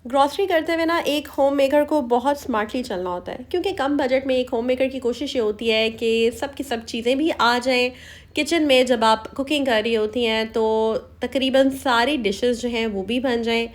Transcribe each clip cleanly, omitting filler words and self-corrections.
Grocery करते हुए ना एक होम मेकर को बहुत स्मार्टली चलना होता है, क्योंकि कम बजट में एक होम मेकर की कोशिश ये होती है कि सब की सब चीज़ें भी आ जाएं किचन में। जब आप कुकिंग कर रही होती हैं तो तकरीबन सारी डिशेस जो हैं वो भी बन जाएं।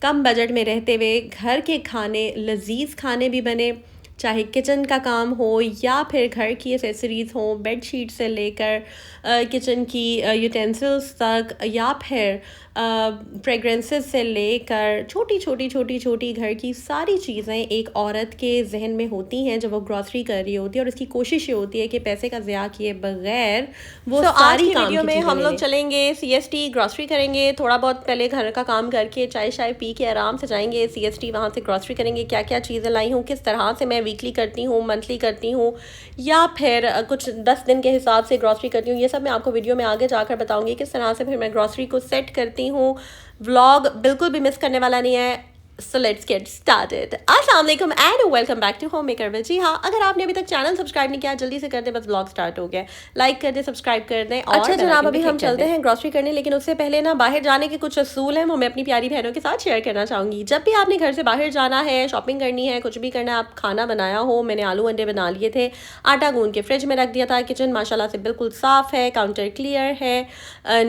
कम बजट में रहते हुए घर के खाने, लजीज खाने भी बने, चाहे किचन का काम हो या फिर घर की एसेसरीज़ हो, बेड शीट से लेकर किचन की यूटेंसिल्स तक, या फिर फ्रेगरेंसेस से लेकर छोटी छोटी घर की सारी चीज़ें एक औरत के जहन में होती हैं जब वो ग्रॉसरी कर रही होती है, और उसकी कोशिश ये होती है कि पैसे का ज़िया किए बगैर वो आज सारी की काम वीडियो की में चीज़ें हम ले लोग लें। चलेंगे सीएसटी, ग्रॉसरी करेंगे। थोड़ा बहुत पहले घर का काम करके चाय शाय पी के आराम से जाएंगे सीएसटी, वहाँ से ग्रॉसरी करेंगे। क्या क्या चीज़ें लाई हूँ, किस तरह से मैं वीकली करती हूँ, मंथली करती हूँ, या फिर कुछ 10 दिन के हिसाब से ग्रॉसरी करती हूँ, ये सब मैं आपको वीडियो में आगे जाकर बताऊँगी किस तरह से फिर मैं ग्रॉसरी को सेट करती हूँ। व्लॉग बिल्कुल भी मिस करने वाला नहीं है। So let's get started. अस्सलाम वालेकुम and welcome back to home maker with. जी हाँ, अगर आपने अभी तक चैनल सब्सक्राइब नहीं किया जल्दी से कर दे, बस व्लॉग स्टार्ट हो गया। लाइक कर दे, सब्सक्राइब कर दें और अच्छा जनाब, अभी हम चलते हैं ग्रॉसरी करने, लेकिन उससे पहले ना बाहर जाने के कुछ असूल हैं, वो मैं अपनी प्यारी बहनों के साथ शेयर करना चाहूँगी। जब भी आपने घर से बाहर जाना है, शॉपिंग करनी है, कुछ भी करना है, आप खाना बनाया हो, मैंने आलू अंडे बना लिए थे, आटा गूंद के फ्रिज में रख दिया था। किचन माशाल्लाह से बिल्कुल साफ़ है, काउंटर क्लियर है,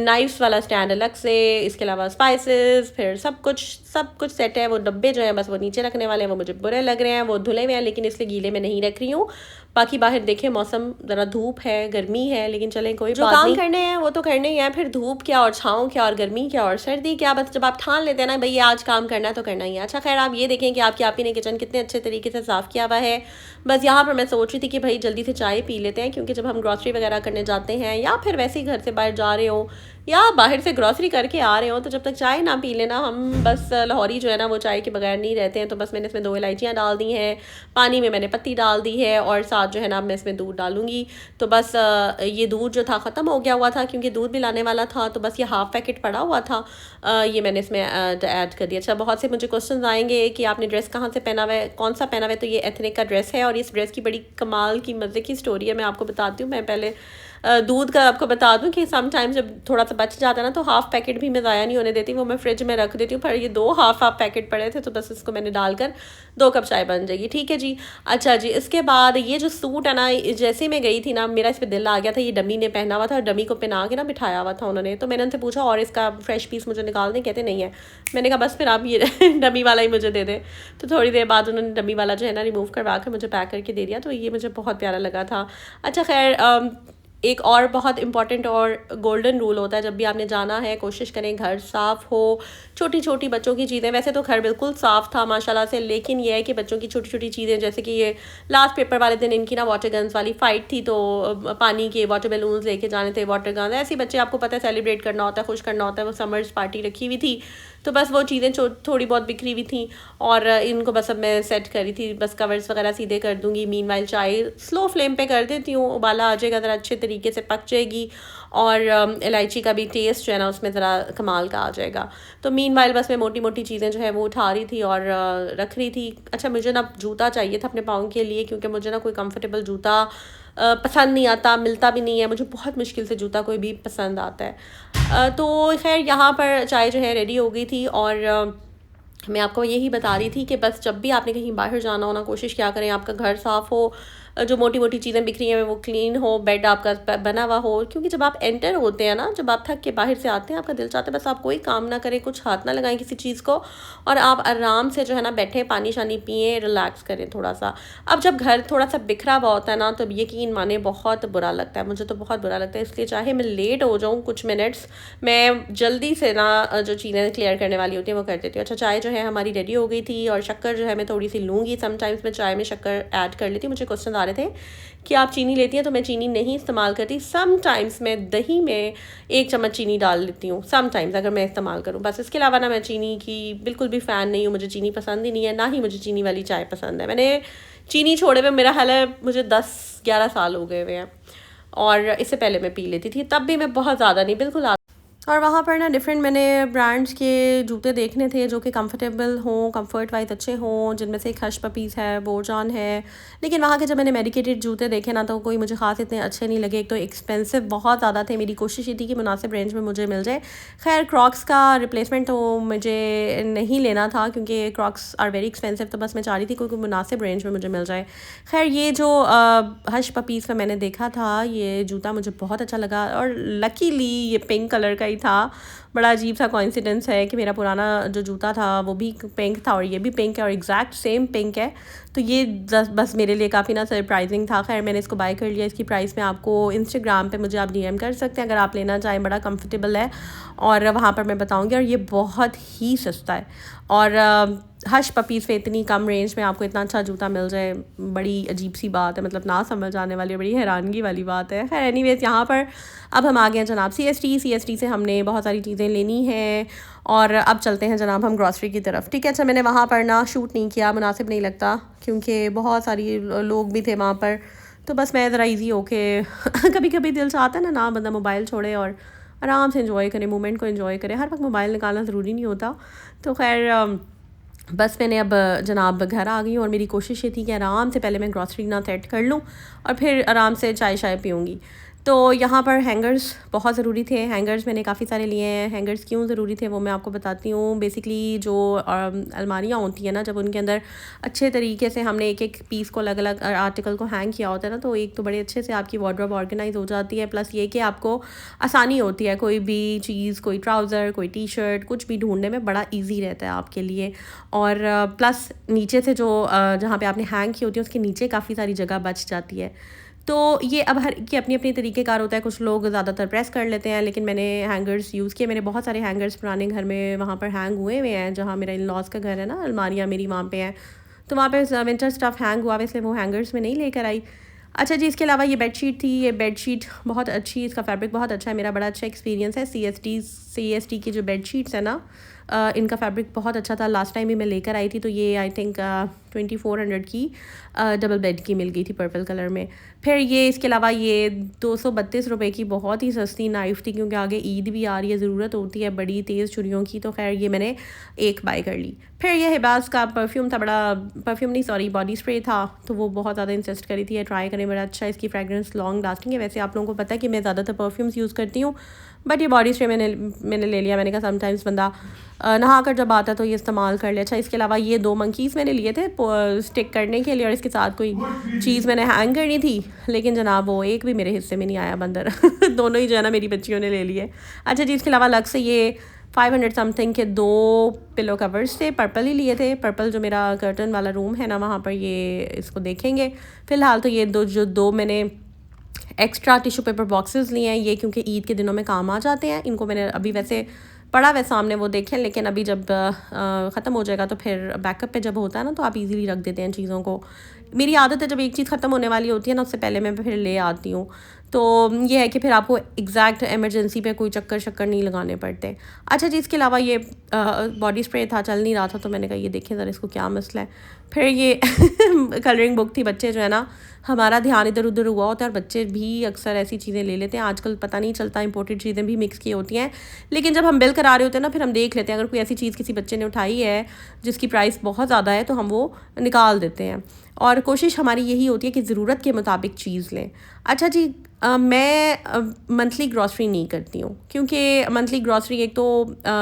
नाइफ्स वाला स्टैंड अलग से, इसके अलावा स्पाइसेस, फिर सब कुछ सेट है। वो डब्बे जो हैं बस वो नीचे रखने वाले हैं, वो मुझे बुरे लग रहे हैं, वो धुले हुए हैं, लेकिन इसलिए गीले में नहीं रख रही हूँ। बाकी बाहर देखें मौसम ज़रा धूप है, गर्मी है, लेकिन चलें कोई जो बात काम नहीं, करने हैं वो तो करने ही हैं। फिर धूप क्या और छाँव क्या और गर्मी क्या और सर्दी क्या, बस जब आप ठान लेते हैं ना भई आज काम करना है तो करना ही है। अच्छा खैर, आप ये देखें कि आपकी आपी ने किचन कितने अच्छे तरीके से साफ़ किया हुआ है। बस यहाँ पर मैं सोच रही थी कि भाई जल्दी से चाय पी लेते हैं, क्योंकि जब हम ग्रॉसरी वगैरह करने जाते हैं या फिर वैसे ही घर से बाहर जा रहे हो या बाहर से ग्रॉसरी करके आ रहे हो, तो जब तक चाय ना पी लेना, हम बस लाहौरी जो है ना वो चाय के बगैर नहीं रहते हैं। तो बस मैंने इसमें 2 इलायचियाँ डाल दी हैं, पानी में मैंने पत्ती डाल दी है, और साथ जो है ना मैं इसमें दूध डालूंगी। तो बस ये दूध जो था ख़त्म हो गया हुआ था, क्योंकि दूध भी लाने वाला था, तो बस ये हाफ़ पैकेट पड़ा हुआ था, ये मैंने इसमें ऐड कर दिया। अच्छा, बहुत से मुझे क्वेश्चन आएंगे कि आपने ड्रेस कहाँ से पहना हुआ है, कौन सा पहना हुआ है। तो ये एथनिक का ड्रेस है, और इस ड्रेस की बड़ी कमाल की मज़े की स्टोरी है, मैं आपको बताती हूँ। मैं पहले दूध का आपको बता दूं कि समटाइम्स जब थोड़ा सा बच जाता है ना, तो हाफ़ पैकेट भी मैं ज़ाया नहीं होने देती, वो मैं फ्रिज में रख देती हूँ। पर ये 2 हाफ़ पैकेट पड़े थे, तो बस इसको मैंने डालकर 2 कप चाय बन जाएगी। ठीक है जी। अच्छा जी, इसके बाद ये जो सूट है ना, जैसे मैं गई थी ना, मेरा इस पर दिल आ गया था। ये डमी ने पहना हुआ था, और डमी को पहना के ना बिठाया हुआ था उन्होंने। तो मैंने उनसे पूछा और इसका फ्रेश पीस मुझे निकाल दें, कहते नहीं है। मैंने कहा बस फिर आप ये डमी वाला ही मुझे दे दें। तो थोड़ी देर बाद उन्होंने डमी वाला जो है ना रिमूव करवा कर मुझे पैक करके दे दिया, तो ये मुझे बहुत प्यारा लगा था। अच्छा खैर, एक और बहुत इंपॉर्टेंट और गोल्डन रूल होता है, जब भी आपने जाना है कोशिश करें घर साफ़ हो। छोटी छोटी बच्चों की चीज़ें, वैसे तो घर बिल्कुल साफ़ था माशाल्लाह से, लेकिन ये है कि बच्चों की छोटी छोटी चीज़ें, जैसे कि ये लास्ट पेपर वाले दिन इनकी ना वाटर गन्स वाली फ़ाइट थी, तो पानी के वाटर बैलून्स लेके जाने थे, वाटर गन, ऐसे बच्चे आपको पता है सेलिब्रेट करना होता है, खुश करना होता है। वो समर्स पार्टी रखी हुई थी, तो बस वो चीज़ें थोड़ी बहुत बिखरी हुई थी, और इनको बस अब मैं सेट करी थी। बस कवर्स वगैरह सीधे कर दूँगी। मीनवाइल चाय स्लो फ्लेम पे कर देती हूँ, उबाला आ जाएगा, ज़रा अच्छे तरीके से पक जाएगी, और इलायची का भी टेस्ट जो है ना उसमें ज़रा कमाल का आ जाएगा। तो मीनवाइल बस मैं मोटी मोटी चीज़ें जो है वो उठा रही थी और रख रही थी। अच्छा, मुझे ना जूता चाहिए था अपने पाँव के लिए, क्योंकि मुझे ना कोई कंफर्टेबल जूता पसंद नहीं आता, मिलता भी नहीं है। मुझे बहुत मुश्किल से जूता कोई भी पसंद आता है। तो खैर यहाँ पर चाय जो है रेडी हो गई थी, और मैं आपको यही बता रही थी कि बस जब भी आपने कहीं बाहर जाना हो ना, कोशिश क्या करें आपका घर साफ़ हो, जो मोटी मोटी चीज़ें बिखरी हैं वो क्लीन हो, बेड आपका बना हुआ हो। क्योंकि जब आप एंटर होते हैं ना, जब आप थक के बाहर से आते हैं, आपका दिल चाहता है बस आप कोई काम ना करें, कुछ हाथ ना लगाएं किसी चीज़ को, और आप आराम से जो है ना बैठें, पानी शानी पिएँ, रिलैक्स करें थोड़ा सा। अब जब घर थोड़ा सा बिखरा हुआ होता है ना, तो यकीन माने बहुत बुरा लगता है, मुझे तो बहुत बुरा लगता है। इसलिए चाहे मैं लेट हो जाऊँ कुछ मिनट्स, मैं जल्दी से ना जो चीज़ें क्लियर करने वाली होती हैं वो कर देती हूँ। अच्छा, चाय जो है हमारी रेडी हो गई थी, और शक्कर जो है मैं थोड़ी सी लूँगी। समटाइम्स मैं चाय में शक्कर ऐड कर लेती हूँ। मुझे क्वेश्चन आ रहे थे कि आप चीनी लेती हैं, तो मैं चीनी नहीं इस्तेमाल करती। समटाइम्स मैं दही में 1 चम्मच चीनी डाल लेती हूँ, समटाइम्स अगर मैं इस्तेमाल करूँ बस। इसके अलावा ना मैं चीनी की बिल्कुल भी फ़ैन नहीं हूँ, मुझे चीनी पसंद ही नहीं है, ना ही मुझे चीनी वाली चाय पसंद है। मैंने चीनी छोड़े हुए मेरा हाल है मुझे 10-11 साल हो गए हुए हैं, और इससे पहले मैं पी लेती थी, तब भी मैं बहुत ज़्यादा नहीं, बिल्कुल और वहाँ पर ना डिफरेंट मैंने ब्रांड्स के जूते देखने थे जो कि कंफर्टेबल हों, कंफर्ट वाइज अच्छे हों, जिनमें से एक हश पपीस है, बोरजॉन है। लेकिन वहाँ के जब मैंने मेडिकेटेड जूते देखे ना तो कोई मुझे ख़ास इतने अच्छे नहीं लगे। एक तो एक्सपेंसिव बहुत ज़्यादा थे, मेरी कोशिश ये थी कि मुनासिब रेंज में मुझे मिल जाए। खैर क्रॉक्स का रिप्लेसमेंट तो मुझे नहीं लेना था क्योंकि क्रॉक्स आर वेरी एक्सपेंसिव, तो बस मैं चाह रही थी कोई मुनासिब रेंज में मुझे मिल जाए। खैर ये जो हश पपीस में मैंने देखा था ये जूता मुझे बहुत अच्छा लगा और लकीली ये पिंक कलर का ही था। बड़ा अजीब सा कोइंसिडेंस है कि मेरा पुराना जो जूता था वो भी पिंक था और ये भी पिंक है और एग्जैक्ट सेम पिंक है। तो ये बस मेरे लिए काफ़ी ना सरप्राइजिंग था। खैर मैंने इसको बाय कर लिया। इसकी प्राइस मैं आपको इंस्टाग्राम पे मुझे आप डीएम कर सकते हैं अगर आप लेना चाहें। बड़ा कंफर्टेबल है और वहाँ पर मैं बताऊँगी, और ये बहुत ही सस्ता है। और हश पपीज़ पे इतनी कम रेंज में आपको इतना अच्छा जूता मिल जाए, बड़ी अजीब सी बात है, मतलब ना समझ आने वाली, बड़ी हैरानगी वाली बात है। खैर एनीवेज यहाँ पर अब हम आ गए हैं जनाब CST से हमने बहुत सारी चीज़ें लेनी हैं और अब चलते हैं जनाब हम ग्रॉसरी की तरफ। ठीक है, अच्छा मैंने वहाँ पर ना शूट नहीं किया, मुनासिब नहीं लगता क्योंकि बहुत सारी लोग भी थे वहाँ पर। तो बस मैं ज़रा ईजी होके कभी कभी दिल चाहता है ना बंदा मोबाइल छोड़े और आराम से इंजॉय करे, मोमेंट को इंजॉय करे। हर वक्त मोबाइल निकालना ज़रूरी नहीं होता। तो खैर बस मैंने अब जनाब घर आ गई हूँ और मेरी कोशिश ये थी कि आराम से पहले मैं ग्रॉसरी ना सेट कर लूँ और फिर आराम से चाय शाय पीऊँगी। तो यहाँ पर हैंगर्स बहुत ज़रूरी थे। हैंगर्स मैंने काफ़ी सारे लिए हैं। हैंगर्स क्यों ज़रूरी थे वो मैं आपको बताती हूँ। बेसिकली जो अलमारियाँ होती हैं ना, जब उनके अंदर अच्छे तरीके से हमने एक एक पीस को अलग अलग आर्टिकल को हैंग किया होता है ना, तो एक तो बड़े अच्छे से आपकी वार्डरोब ऑर्गेनाइज हो जाती है। प्लस ये कि आपको आसानी होती है, कोई भी चीज़, कोई ट्राउज़र, कोई टी शर्ट, कुछ भी ढूंढने में बड़ा ईजी रहता है आपके लिए। और प्लस नीचे से जो जहाँ पे आपने हैंग की होती है उसके नीचे काफ़ी सारी जगह बच जाती है। तो ये अब हर की अपनी अपनी तरीक़ेकार होता है। कुछ लोग ज़्यादातर प्रेस कर लेते हैं, लेकिन मैंने हैंगर्स यूज़ किए। मेरे बहुत सारे हैंगर्स पुराने घर में वहाँ पर हैंग हुए हुए हैं, जहाँ मेरा इन लॉज का घर है ना, अलमारियाँ मेरी वहाँ पे हैं। तो वहाँ पे विंटर स्टफ़ हैंग हुआ, इसलिए वो हैंगर्स में नहीं लेकर आई। अच्छा जी, इसके अलावा ये बेडशीट थी। ये बेडशीट बहुत अच्छी, इसका फैब्रिक बहुत अच्छा है, मेरा बड़ा अच्छा एक्सपीरियंस है। CST की जो बेडशीट्स है ना, इनका फैब्रिक बहुत अच्छा था। लास्ट टाइम भी मैं लेकर आई थी तो ये आई थिंक 2400 की डबल बेड की मिल गई थी पर्पल कलर में। फिर ये इसके अलावा ये 232 रुपए की बहुत ही सस्ती नाइफ़ थी, क्योंकि आगे ईद भी आ रही है, ज़रूरत होती है बड़ी तेज़ छुरियों की। तो खैर ये मैंने एक बाय कर ली। फिर ये हिबास का परफ्यूम था, बड़ा परफ्यूम नहीं सॉरी बॉडी स्प्रे था, तो वो बहुत ज़्यादा इंसिस्ट करी थी ये ट्राई करें, बड़ा अच्छा इसकी फ्रेगरेंस लॉन्ग लास्टिंग है। वैसे आप लोगों को पता है कि मैं ज़्यादातर परफ्यूम्स यूज़ करती हूँ, बट ये बॉडी स्प्रे मैंने ले लिया। मैंने कहा समटाइम्स बंदा नहा कर जब आता है तो ये इस्तेमाल कर ले। अच्छा, इसके अलावा ये 2 मंकीज़ मैंने लिए थे स्टिक करने के लिए, और इसके साथ कोई चीज़ मैंने हैंग करनी थी, लेकिन जनाब वो एक भी मेरे हिस्से में नहीं आया बंदर दोनों ही जो है ना मेरी बच्चियों ने ले लिए। अच्छा जी, इसके अलावा अलग से ये 500 समथिंग के 2 पिलो कवर्स थे, पर्पल ही लिए थे। पर्पल जो मेरा कर्टन वाला रूम है ना, वहाँ पर ये इसको देखेंगे। फ़िलहाल तो ये दो मैंने एक्स्ट्रा टिश्यू पेपर बॉक्सेस लिए हैं, ये क्योंकि ईद के दिनों में काम आ जाते हैं। इनको मैंने अभी वैसे पड़ा हुआ सामने वो देखें, लेकिन अभी जब ख़त्म हो जाएगा तो फिर बैकअप पे जब होता है ना तो आप इजीली रख देते हैं चीज़ों को। मेरी आदत है जब एक चीज़ ख़त्म होने वाली होती है ना, उससे पहले मैं फिर ले आती हूँ। तो ये है कि फिर आपको एग्जैक्ट इमरजेंसी पे कोई चक्कर शक्कर नहीं लगाने पड़ते। अच्छा जी, इसके अलावा ये बॉडी स्प्रे था, चल नहीं रहा था, तो मैंने कहा ये देखें ज़रा इसको क्या मसला है। फिर ये कलरिंग बुक थी। बच्चे जो है ना, हमारा ध्यान इधर उधर हुआ होता है और बच्चे भी अक्सर ऐसी चीज़ें ले लेते हैं। आजकल पता नहीं चलता, इंपोर्टेड चीज़ें भी मिक्स की होती हैं, लेकिन जब हम बिल करा रहे होते हैं ना, फिर हम देख लेते हैं अगर कोई ऐसी चीज़ किसी बच्चे ने उठाई है जिसकी प्राइस बहुत ज़्यादा है तो हम वो निकाल देते हैं। और कोशिश हमारी यही होती है कि ज़रूरत के मुताबिक चीज़ लें। अच्छा जी, मैं मंथली ग्रॉसरी नहीं करती हूँ, क्योंकि मंथली ग्रॉसरी एक तो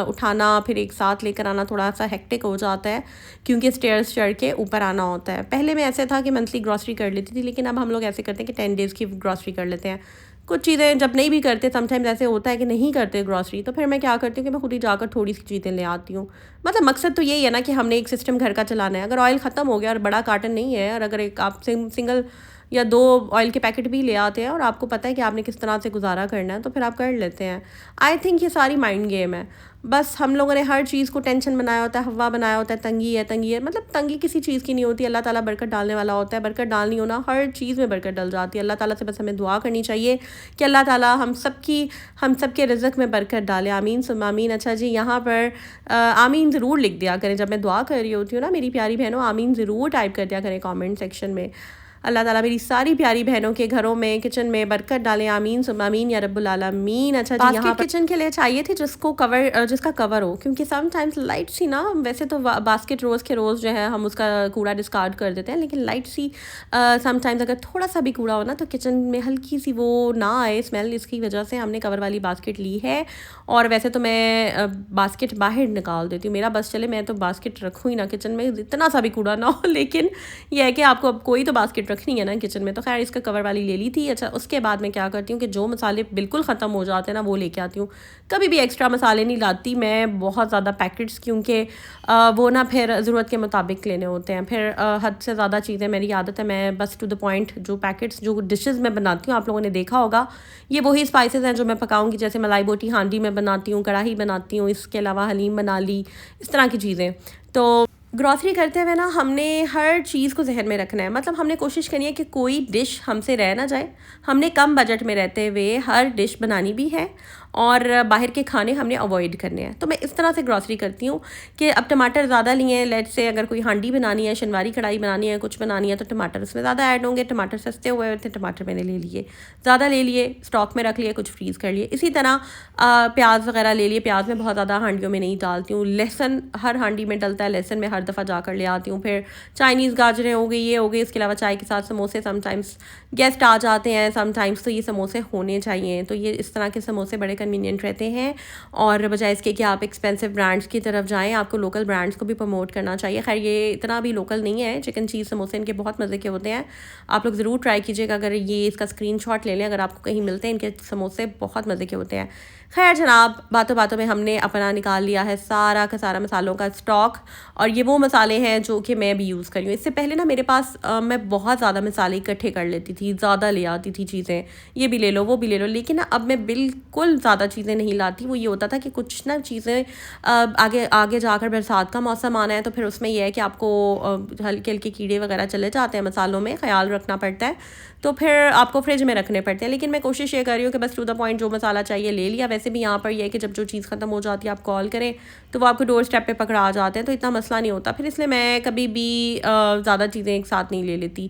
उठाना फिर एक साथ लेकर आना थोड़ा सा हेक्टिक हो जाता है, क्योंकि स्टेयर्स चढ़ के ऊपर आना होता है। पहले मैं ऐसे था कि मंथली ग्रॉसरी कर लेती थी, लेकिन अब हम लोग ऐसे करते हैं कि 10 डेज़ की ग्रॉसरी कर लेते हैं। कुछ चीज़ें जब नहीं भी करते, समटाइम्स ऐसे होता है कि नहीं करते ग्रॉसरी, तो फिर मैं क्या करती हूँ कि मैं खुद ही जाकर थोड़ी सी चीज़ें ले आती हूँ। मतलब मकसद तो यही है ना कि हमने एक सिस्टम घर का चलाना है। अगर ऑयल ख़त्म हो गया और बड़ा कार्टन नहीं है, और अगर एक आप सिंगल या 2 ऑयल के पैकेट भी ले आते हैं और आपको पता है कि आपने किस तरह से गुजारा करना है, तो फिर आप कर लेते हैं। आई थिंक ये सारी माइंड गेम है। बस हम लोगों ने हर चीज़ को टेंशन बनाया होता है, हवा बनाया होता है, तंगी है। मतलब तंगी किसी चीज़ की नहीं होती, अल्लाह ताला बरकत डालने वाला होता है। बरकत डालनी हो ना, हर चीज़ में बरकत डल जाती है। अल्लाह ताला से बस हमें दुआ करनी चाहिए कि अल्लाह ताला हम सबके रिज़्क़ में बरकत डाले। आमीन सुम्मा आमीन। अच्छा जी, यहाँ पर आमीन ज़रूर लिख दिया करें जब मैं दुआ कर रही होती हूँ ना, मेरी प्यारी बहनों, आमीन ज़रूर टाइप कर दिया करें कमेंट सेक्शन में। अल्लाह ताला मेरी सारी प्यारी बहनों के घरों में किचन में बरकत डालें, आमीन सुम्मा आमीन या रब्बुल आलमीन। अच्छा जी, यहाँ किचन के लिए चाहिए थी जिसका कवर हो, क्योंकि समटाइम्स लाइट सी ना, वैसे तो बास्केट रोज़ के रोज़ जो है हम उसका कूड़ा डिस्कार्ड कर देते हैं, लेकिन लाइट सी समटाइम्स अगर थोड़ा सा भी कूड़ा हो ना तो किचन में हल्की सी वो ना आए स्मेल, इसकी वजह से हमने कवर वाली बास्केट ली है। और वैसे तो मैं बास्केट बाहर निकाल देती हूँ, मेरा बस चले, मैं तो बास्केट रखूँ ही ना किचन में, इतना सा भी कूड़ा ना हो। लेकिन यह है कि आपको अब कोई तो बास्केट रखनी है ना किचन में, तो खैर इसका कवर वाली ले ली थी। अच्छा, उसके बाद मैं क्या करती हूँ कि जो मसाले बिल्कुल ख़त्म हो जाते हैं ना वो लेके आती हूँ। कभी भी एक्स्ट्रा मसाले नहीं लाती मैं बहुत ज़्यादा पैकेट्स, क्योंकि वो ना फिर ज़रूरत के मुताबिक लेने होते हैं। फिर हद से ज़्यादा चीज़ें, मेरी आदत है मैं बस टू द पॉइंट, जो पैकेट्स जो डिशेज़ मैं बनाती हूँ आप लोगों ने देखा होगा, ये वही स्पाइसेस हैं जो मैं पकाऊंगी। जैसे मलाई बोटी हांडी में बनाती हूँ, कढ़ाई बनाती हूँ, इसके अलावा हलीम बना ली, इस तरह की चीज़ें। तो ग्रॉसरी करते हुए ना हमने हर चीज़ को जहन में रखना है, मतलब हमने कोशिश करनी है कि कोई डिश हमसे रह ना जाए। हमने कम बजट में रहते हुए हर डिश बनानी भी है और बाहर के खाने हमने अवॉइड करने हैं। तो मैं इस तरह से ग्रॉसरी करती हूँ कि अब टमाटर ज़्यादा लिए हैं, लेट से अगर कोई हांडी बनानी है, शनवारी कढ़ाई बनानी है, कुछ बनानी है, तो टमाटर उसमें ज़्यादा ऐड होंगे। टमाटर सस्ते हुए थे, टमाटर मैंने ले लिए, ज़्यादा ले लिए, स्टॉक में रख लिए, कुछ फ्रीज़ कर लिए। इसी तरह प्याज वगैरह ले लिए, प्याज में बहुत ज़्यादा हांडियों में नहीं डालती हूँ। लहसन हर हांडी में डलता है, लहसन में हर दफ़ा जाकर ले आती हूँ। फिर चाइनीज़ गाजरें हो गई, ये हो गई। इसके अलावा चाय के साथ समोसे, समटाइम्स गेस्ट आ जाते हैं, समटाइम्स तो ये समोसे होने चाहिए, तो ये इस तरह के समोसे बड़े कन्वीनियंट रहते हैं। और बजाय इसके कि आप एक्सपेंसिव ब्रांड्स की तरफ जाएं, आपको लोकल ब्रांड्स को भी प्रमोट करना चाहिए। खैर ये इतना भी लोकल नहीं है, चिकन चीज़ समोसे इनके बहुत मज़े के होते हैं, आप लोग ज़रूर ट्राई कीजिएगा। अगर ये इसका स्क्रीनशॉट ले लें, अगर आपको कहीं मिलते हैं, इनके समोसे बहुत मज़े के होते हैं। खैर जनाब, बातों बातों में हमने अपना निकाल लिया है सारा का सारा मसालों का स्टॉक, और ये वो मसाले हैं जो कि मैं भी यूज़ करी हूँ। इससे पहले ना मेरे पास मैं बहुत ज़्यादा मसाले इकट्ठे कर लेती थी, ज़्यादा ले आती थी चीज़ें, ये भी ले लो वो भी ले लो, लेकिन ना अब मैं बिल्कुल ज़्यादा चीज़ें नहीं लाती। वो ये होता था कि कुछ ना चीज़ें आगे आगे जाकर बरसात का मौसम आना है, तो फिर उसमें यह है कि आपको हल्के हल्के कीड़े वगैरह चले जाते हैं मसालों में, ख्याल रखना पड़ता है, तो फिर आपको फ्रिज में रखने पड़ते हैं। लेकिन मैं कोशिश ये कर रही हूँ कि बस टू द पॉइंट जो मसाला चाहिए ले लिया। वैसे भी यहाँ पर यह है कि जब जो चीज़ ख़त्म हो जाती है आप कॉल करें तो वो आपको डोर स्टेप पे पकड़ा जाते हैं, तो इतना मसला नहीं होता फिर, इसलिए मैं कभी भी ज़्यादा चीज़ें एक साथ नहीं ले लेती।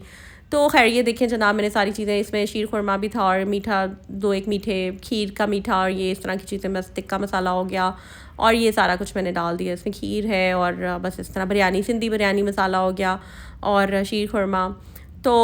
तो खैर ये देखें जनाब, मैंने सारी चीज़ें, इसमें शीर खुरमा भी था और मीठा, दो एक मीठे, खीर का मीठा, और ये इस तरह की चीज़ें, बस टिक्का मसाला हो गया, और ये सारा कुछ मैंने डाल दिया। इसमें खीर है और बस इस तरह बिरयानी, सिंधी बिरयानी मसाला हो गया और शीर खुरमा। तो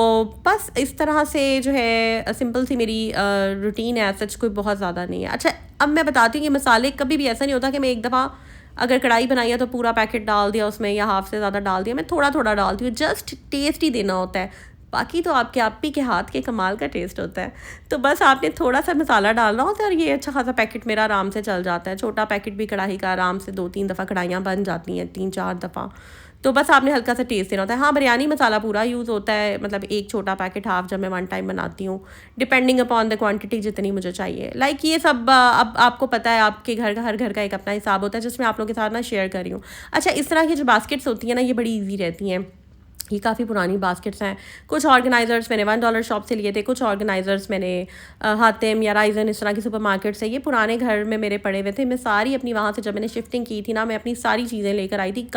बस इस तरह से जो है सिंपल सी मेरी रूटीन है, सच कोई बहुत ज़्यादा नहीं है। अच्छा, अब मैं बताती हूँ कि मसाले कभी भी ऐसा नहीं होता कि मैं एक दफ़ा अगर कढ़ाई बनाई है तो पूरा पैकेट डाल दिया उसमें, या हाफ से ज़्यादा डाल दिया। मैं थोड़ा थोड़ा डालती हूँ, जस्ट टेस्ट ही देना होता है, बाकी तो आपके आप ही के हाथ के कमाल का टेस्ट होता है। तो बस आपने थोड़ा सा मसाला डालना होता है और ये अच्छा खासा पैकेट मेरा आराम से चल जाता है। छोटा पैकेट भी कढ़ाई का आराम से 2-3 दफ़ा कढ़ाइयाँ बन जाती हैं, 3-4 दफ़ा। तो बस आपने हल्का सा टेस्ट देना होता है। हाँ, बिरयानी मसाला पूरा यूज़ होता है, मतलब एक छोटा पैकेट हाफ, जब मैं 1 टाइम बनाती हूँ, डिपेंडिंग अपॉन द क्वांटिटी जितनी मुझे चाहिए। लाइक ये सब अब आपको पता है, आपके घर का, हर घर का एक अपना हिसाब होता है, जिसमें आप लोगों के साथ ना शेयर कर रही हूँ। अच्छा, इस तरह की जो बास्केट्स होती हैं ना, ये बड़ी ईजी रहती हैं। ये काफ़ी पुरानी बास्केट्स हैं। कुछ ऑर्गेनाइज़र्स मैंने $1 शॉप से लिए थे, कुछ ऑर्गेनाइज़र्स मैंने हातिम या राइजन, इस तरह की सुपर मार्केट से। ये पुराने घर में मेरे पड़े हुए थे, मैं सारी अपनी वहाँ से, जब मैंने शिफ्टिंग की थी ना, मैं अपनी सारी चीज़ें लेकर आई थी।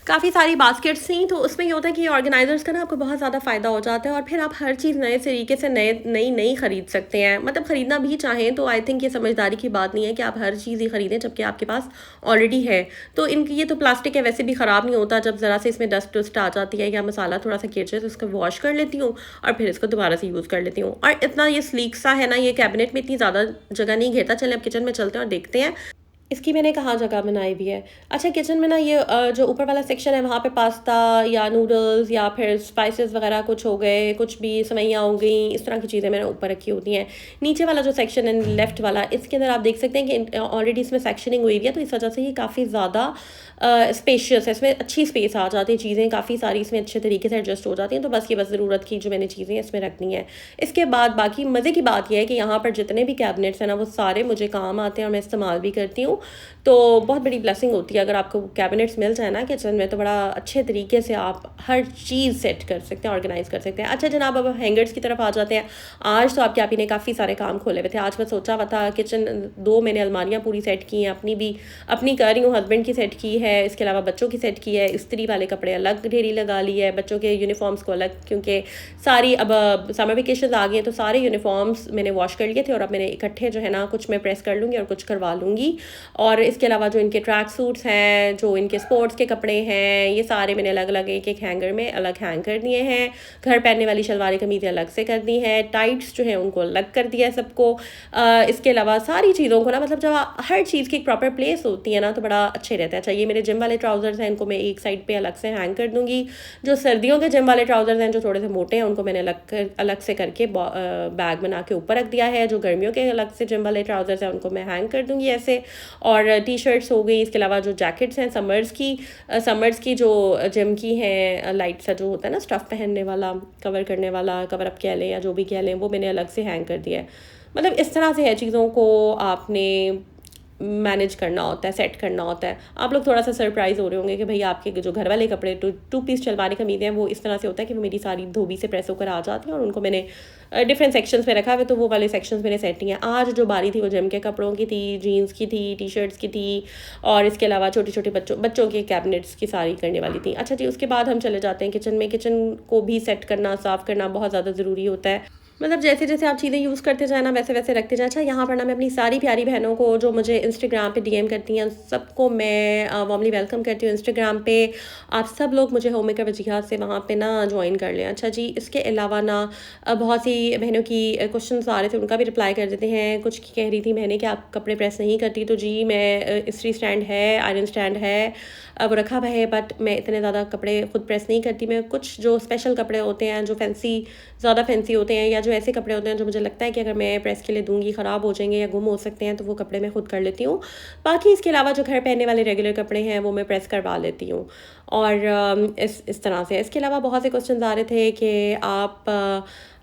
काफ़ी सारी बास्केट्स थी, तो उसमें ये होता है कि ऑर्गेनाइज़र्स का ना आपको बहुत ज़्यादा फ़ायदा हो जाता है, और फिर आप हर चीज़ नए तरीके से नई ख़रीद सकते हैं। मतलब ख़रीदना भी चाहें तो आई थिंक ये समझदारी की बात नहीं है कि आप हर चीज़ ही ख़रीदें जबकि आपके पास ऑलरेडी है। तो इनकी ये तो प्लास्टिक है, वैसे भी ख़राब नहीं होता। जब ज़रा से इसमें डस्ट वस्ट आ जाती है या मसाला थोड़ा सा गिर जाए तो उसको वॉश कर लेती हूँ और फिर इसको दोबारा से यूज़ कर लेती हूँ। और इतना ये स्लीक सा है ना, ये कैबिनेट में इतनी ज़्यादा जगह नहीं घेरता। चले अब किचन में चलते हैं और देखते हैं इसकी मैंने कहाँ जगह बनाई हुई है। अच्छा, किचन में ना ये जो ऊपर वाला सेक्शन है, वहाँ पे पास्ता या नूडल्स या फिर स्पाइसेस वगैरह कुछ हो गए, कुछ भी सेवइयाँ हो गई, इस तरह की चीज़ें मैंने ऊपर रखी होती हैं। नीचे वाला जो सेक्शन है लेफ़्ट वाला, इसके अंदर आप देख सकते हैं कि ऑलरेडी इसमें सेक्शनिंग हुई हुई है, तो इस वजह से ये काफ़ी ज़्यादा स्पेशियस है, इसमें अच्छी स्पेस आ जाती है, चीज़ें काफ़ी सारी इसमें अच्छे तरीके से एडजस्ट हो जाती हैं। तो बस ये बस ज़रूरत की जो मैंने चीज़ें इसमें रखनी है। इसके बाद बाकी मज़े की बात यह है कि यहाँ पर जितने भी कैबिनेट्स हैं ना, वो सारे मुझे काम आते हैं और मैं इस्तेमाल भी करती हूँ। हो। तो बहुत बड़ी ब्लेसिंग होती है अगर आपको कैबिनेट्स मिल जाए ना किचन में, तो बड़ा अच्छे तरीके से आप हर चीज़ सेट कर सकते हैं, ऑर्गेनाइज़ कर सकते हैं। अच्छा जनाब, अब हैंगर्स की तरफ आ जाते हैं। आज तो आपके आप ही ने काफ़ी सारे काम खोले हुए थे। आज मैं सोचा हुआ था किचन 2 मैंने अलमारियाँ पूरी सेट की हैं, अपनी कर रही हूँ, हस्बैंड की सेट की है, इसके अलावा बच्चों की सेट की है, इस्त्री वाले कपड़े अलग ढेरी लगा ली है, बच्चों के यूनिफॉर्म्स को अलग, क्योंकि सारी अब समर वेकेशन आ गई हैं तो सारे यूनिफॉर्म्स मैंने वॉश कर लिए थे और अब मैंने इकट्ठे जो है ना कुछ मैं प्रेस कर लूँगी और कुछ करवा लूँगी। और इसके अलावा जो इनके ट्रैक सूट्स हैं, जो इनके स्पोर्ट्स के कपड़े हैं, ये सारे मैंने अलग अलग एक एक हैंगर में अलग हैंग कर दिए हैं। घर पहनने वाली शलवारें कमीज़ें अलग से कर दी हैं, टाइट्स जो हैं उनको अलग कर दिया है सबको। इसके अलावा सारी चीज़ों को ना, मतलब जब हर चीज़ की एक प्रॉपर प्लेस होती है ना तो बड़ा अच्छे रहता है। अच्छा ये मेरे जिम वाले ट्राउज़र्स हैं, इनको मैं एक साइड पे अलग से हैंग कर दूँगी। जो सर्दियों के जिम वाले ट्राउज़र्स हैं जो थोड़े से मोटे हैं उनको मैंने अलग से करके बैग बना के ऊपर रख दिया है। जो गर्मियों के अलग से जिम वाले ट्राउज़र्स हैं उनको मैं हैंग कर दूँगी ऐसे। और टी शर्ट्स हो गई, इसके अलावा जो जैकेट्स हैं समर्स की जो जिम की हैं, लाइट सा जो होता है ना स्टफ़ पहनने वाला, कवर करने वाला, कवर अप कह लें या जो भी कह लें, वो मैंने अलग से हैंग कर दिया है। मतलब इस तरह से है, चीज़ों को आपने मैनेज करना होता है, सेट करना होता है। आप लोग थोड़ा सा सरप्राइज़ हो रहे होंगे कि भाई आपके जो घर वाले कपड़े टू पीस शलवारें कमीज़ें हैं वो इस तरह से होता है कि वो मेरी सारी धोबी से प्रेस होकर आ जाती हैं और उनको मैंने डिफरेंट सेक्शंस में रखा हुआ, तो वो वाले सेक्शंस मैंने सेट नहीं है। आज जो बारी थी वो जिम के कपड़ों की थी, जीन्स की थी, टी शर्ट्स की थी और इसके अलावा छोटे छोटे बच्चों के कैबिनेट्स की सारी करने वाली थी। अच्छा जी, उसके बाद हम चले जाते हैं किचन में। किचन को भी सेट करना, साफ़ करना बहुत ज़्यादा ज़रूरी होता है। मतलब जैसे जैसे आप चीज़ें यूज़ करते जाए ना वैसे वैसे रखते जाए। अच्छा यहाँ पर ना मैं अपनी सारी प्यारी बहनों को जो मुझे इंस्टाग्राम पे डीएम करती हैं सबको मैं वार्मली वेलकम करती हूँ इंस्टाग्राम पे। आप सब लोग मुझे होम मेकर वजीहत से वहाँ पे ना ज्वाइन कर लें। अच्छा जी, इसके अलावा ना बहुत सी बहनों की क्वेश्चन आ रहे थे, उनका भी रिप्लाई कर देते हैं। कुछ की कह रही थी बहनें कि आप कपड़े प्रेस नहीं करती, तो जी मैं इस्त्री स्टैंड है, आयरन स्टैंड है, वो रखा हुआ है, बट मैं इतने ज़्यादा कपड़े खुद प्रेस नहीं करती। मैं कुछ जो स्पेशल कपड़े होते हैं, जो ज़्यादा फैंसी होते हैं, या जो ऐसे कपड़े होते हैं जो मुझे लगता है कि अगर मैं प्रेस के लिए दूंगी ख़राब हो जाएंगे या गुम हो सकते हैं, तो वो कपड़े मैं खुद कर लेती हूँ। बाकी इसके अलावा जो घर पहनने वाले रेगुलर कपड़े हैं वो मैं प्रेस करवा लेती हूँ। और इस तरह से। इसके अलावा बहुत से क्वेश्चन आ रहे थे कि आप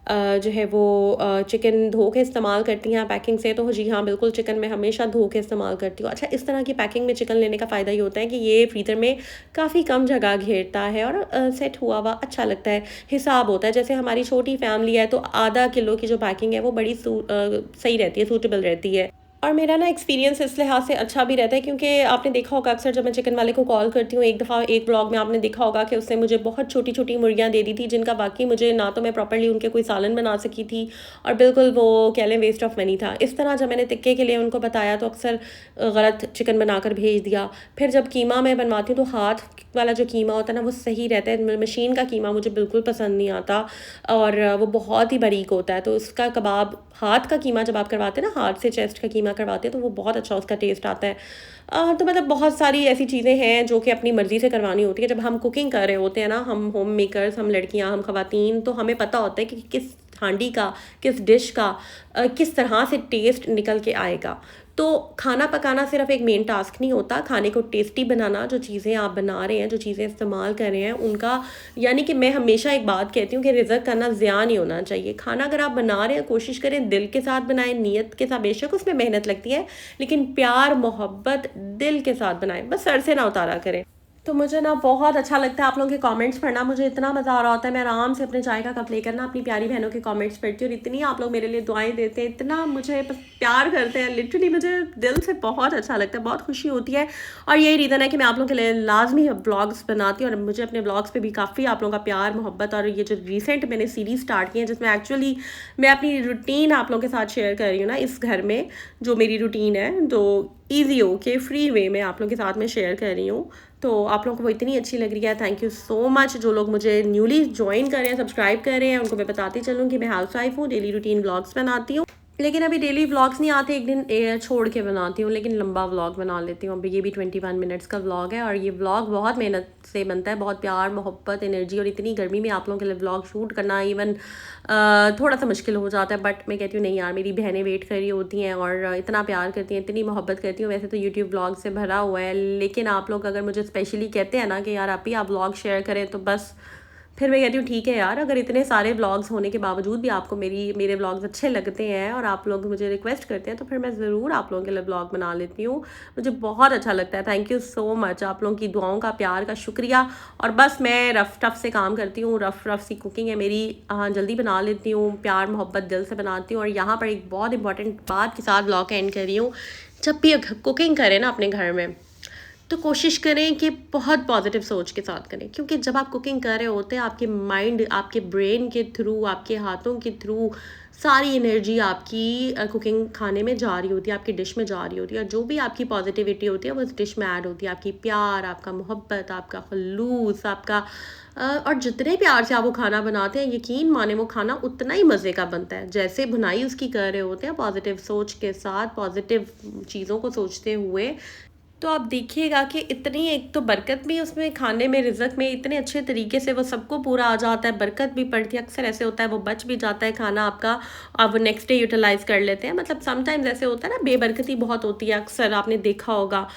जो है वो चिकन धो के इस्तेमाल करती हैं पैकिंग से, तो जी हाँ बिल्कुल, चिकन मैं हमेशा धो के इस्तेमाल करती हूँ। अच्छा, इस तरह की पैकिंग में चिकन लेने का फ़ायदा ये होता है कि ये फ्रीज़र में काफ़ी कम जगह घेरता है और सेट हुआ हुआ अच्छा लगता है। हिसाब होता है, जैसे हमारी छोटी फैमिली है तो आधा किलो की जो पैकिंग है वो बड़ी सही रहती है, सूटेबल रहती है। और मेरा ना एक्सपीरियंस इस लिहाज से अच्छा भी रहता है क्योंकि आपने देखा होगा अक्सर जब मैं चिकन वाले को कॉल करती हूँ, एक दफ़ा एक ब्लॉग में आपने देखा होगा कि उसने मुझे बहुत छोटी छोटी मुर्गियाँ दे दी थी, जिनका वाकई मुझे ना तो मैं प्रॉपर्ली उनके कोई सालन बना सकी थी और बिल्कुल वो कह लें वेस्ट ऑफ मनी था। इस तरह जब मैंने टिक्के के लिए उनको बताया तो अक्सर गलत चिकन बनाकर भेज दिया। फिर जब कीमा मैं बनवाती हूँ तो हाथ वाला जो कीमा होता है ना वो सही रहता है, मशीन का कीमा मुझे बिल्कुल पसंद नहीं आता और वो बहुत ही बारीक होता है। तो उसका कबाब, हाथ का कीमा जब आप करवाते हैं ना, हाथ से चेस्ट का कीमा करवाते हैं, तो वो बहुत अच्छा उसका टेस्ट आता है। तो मतलब बहुत सारी ऐसी चीज़ें हैं जो कि अपनी मर्ज़ी से करवानी होती है। जब हम कुकिंग कर रहे होते हैं ना, हम होम मेकर्स, हम लड़कियां, हम ख़वातीन, तो हमें पता होता है कि किस हांडी का, किस डिश का किस तरह से टेस्ट निकल के आएगा। तो खाना पकाना सिर्फ एक मेन टास्क नहीं होता, खाने को टेस्टी बनाना, जो चीज़ें आप बना रहे हैं, जो चीज़ें इस्तेमाल कर रहे हैं उनका, यानी कि मैं हमेशा एक बात कहती हूँ कि रिज़्क करना ज़िया नहीं होना चाहिए। खाना अगर आप बना रहे हैं कोशिश करें दिल के साथ बनाएं, नीयत के साथ। बेशक उसमें मेहनत लगती है लेकिन प्यार मोहब्बत दिल के साथ बनाएं, बस सर से ना उतारा करें। तो मुझे ना बहुत अच्छा लगता है आप लोगों के कमेंट्स पढ़ना, मुझे इतना मज़ा आ रहा होता है। मैं आराम से अपने चाय का कप लेकर ना अपनी प्यारी बहनों के कमेंट्स पढ़ती हूँ और इतनी आप लोग मेरे लिए दुआएं देते हैं, इतना मुझे प्यार करते हैं, लिटरली मुझे दिल से बहुत अच्छा लगता है, बहुत खुशी होती है। और यही रीज़न है कि मैं आप लोगों के लिए लाजमी ब्लॉग्स बनाती हूँ और मुझे अपने ब्लॉग्स पर भी काफ़ी आप लोगों का प्यार मोहब्बत। और ये जो रिसेंट मैंने सीरीज़ स्टार्ट की है जिसमें एक्चुअली मैं अपनी रूटीन आप लोगों के साथ शेयर कर रही हूँ ना, इस घर में जो मेरी रूटीन है, जो ईजी हो के फ्री वे में आप लोगों के साथ में शेयर कर रही हूँ, तो आप लोगों को वो इतनी अच्छी लग रही है। Thank you so much. जो लोग मुझे न्यूली ज्वाइन कर रहे हैं, सब्सक्राइब कर रहे हैं, उनको मैं बताती चलूँ कि मैं हाउस वाइफ हूँ, डेली रूटीन ब्लॉग्स बनाती हूँ, लेकिन अभी डेली व्लॉग्स नहीं आते, एक दिन छोड़ के बनाती हूँ, लेकिन लंबा व्लॉग बना लेती हूँ। अभी ये भी 21 मिनट्स का व्लॉग है और ये व्लॉग बहुत मेहनत से बनता है, बहुत प्यार मोहब्बत एनर्जी, और इतनी गर्मी में आप लोगों के लिए व्लॉग शूट करना इवन थोड़ा सा मुश्किल हो जाता है। बट मैं कहती हूँ नहीं यार, मेरी बहनें वेट कर रही होती हैं और इतना प्यार करती हैं, इतनी मोहब्बत करती हूँ। वैसे तो यूट्यूब व्लॉग से भरा हुआ है, लेकिन आप लोग अगर मुझे स्पेशली कहते हैं ना कि यार आप ही आप व्लॉग शेयर करें, तो बस फिर मैं कहती हूँ ठीक है यार, अगर इतने सारे व्लॉग्स होने के बावजूद भी आपको मेरे व्लॉग्स अच्छे लगते हैं और आप लोग मुझे रिक्वेस्ट करते हैं, तो फिर मैं ज़रूर आप लोगों के लिए व्लॉग बना लेती हूँ। मुझे बहुत अच्छा लगता है। थैंक यू सो मच, आप लोगों की दुआओं का, प्यार का शुक्रिया। और बस मैं रफ़ टफ़ से काम करती हूँ, रफ़ सी कुकिंग है मेरी। जल्दी बना लेती हूँ, प्यार मोहब्बत दिल से बनाती हूँ। और यहाँ पर एक बहुत इंपॉर्टेंट बात के साथ व्लॉग एंड कर रही हूँ। जब भी कुकिंग करें ना अपने घर में, तो कोशिश करें कि बहुत पॉजिटिव सोच के साथ करें, क्योंकि जब आप कुकिंग कर रहे होते हैं, आपके माइंड, आपके ब्रेन के थ्रू, आपके हाथों के थ्रू सारी एनर्जी आपकी कुकिंग खाने में जा रही होती है, आपकी डिश में जा रही होती है। और जो भी आपकी पॉजिटिविटी होती है वो उस डिश में ऐड होती है। आपकी प्यार, आपका मोहब्बत, आपका खलूस, आपका और जितने प्यार से आप वो खाना बनाते हैं, यकीन माने वो खाना उतना ही मज़े का बनता है। जैसे बुनाई उसकी कर रहे होते हैं पॉजिटिव सोच के साथ, पॉजिटिव चीज़ों को सोचते हुए, तो आप देखिएगा कि इतनी एक तो बरकत भी उसमें, खाने में, रिज़्क में इतने अच्छे तरीके से वो सबको पूरा आ जाता है, बरकत भी पड़ती है। अक्सर ऐसे होता है वो बच भी जाता है खाना आपका, आप वो नेक्स्ट डे यूटिलाइज़ कर लेते हैं। मतलब समटाइम्स ऐसे होता है ना, बेबरकती बहुत होती है, अक्सर आपने देखा होगा।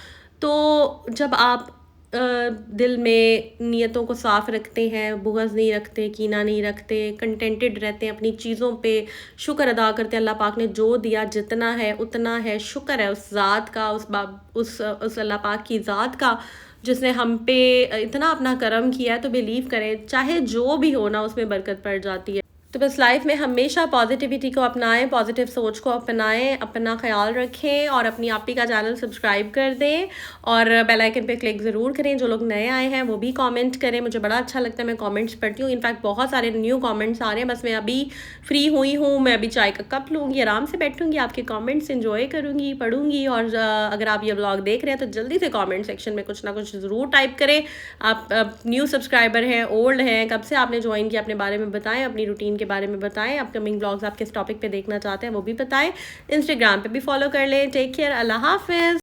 तो जब आप दिल में नियतों को साफ़ रखते हैं, बुग़्ज़ नहीं रखते, कीना नहीं रखते, कंटेंटेड रहते हैं, अपनी चीज़ों पे शुक्र अदा करते हैं, अल्लाह पाक ने जो दिया जितना है उतना है, शुक्र है उस ज़ात का, उस अल्लाह पाक की ज़ात का, जिसने हम पे इतना अपना करम किया है। तो बिलीव करें, चाहे जो भी हो ना, उसमें बरकत पड़ जाती है। तो बस लाइफ में हमेशा पॉजिटिविटी को अपनाएं, पॉजिटिव सोच को अपनाएं, अपना ख्याल रखें और अपनी आपी का चैनल सब्सक्राइब कर दें और बेल आइकन पे क्लिक ज़रूर करें। जो लोग नए आए हैं वो भी कमेंट करें, मुझे बड़ा अच्छा लगता है, मैं कमेंट्स पढ़ती हूँ। इनफैक्ट बहुत सारे न्यू कमेंट्स आ रहे हैं। बस मैं अभी फ्री हुई हूँ, मैं अभी चाय का कप लूँगी, आराम से बैठूँगी, आपके कमेंट्स इन्जॉय करूँगी, पढ़ूँगी। और अगर आप ये व्लॉग देख रहे हैं तो जल्दी से कॉमेंट सेक्शन में कुछ ना कुछ ज़रूर टाइप करें। आप न्यू सब्सक्राइबर हैं, ओल्ड हैं, कब से आपने ज्वाइन किया, अपने बारे में बताएं, अपनी रूटीन के बारे में बताएं, अपकमिंग ब्लॉग्स आप किस टॉपिक पे देखना चाहते हैं वो भी बताएं। इंस्टाग्राम पे भी फॉलो कर लें। टेक केयर, अल्लाह हाफिज़।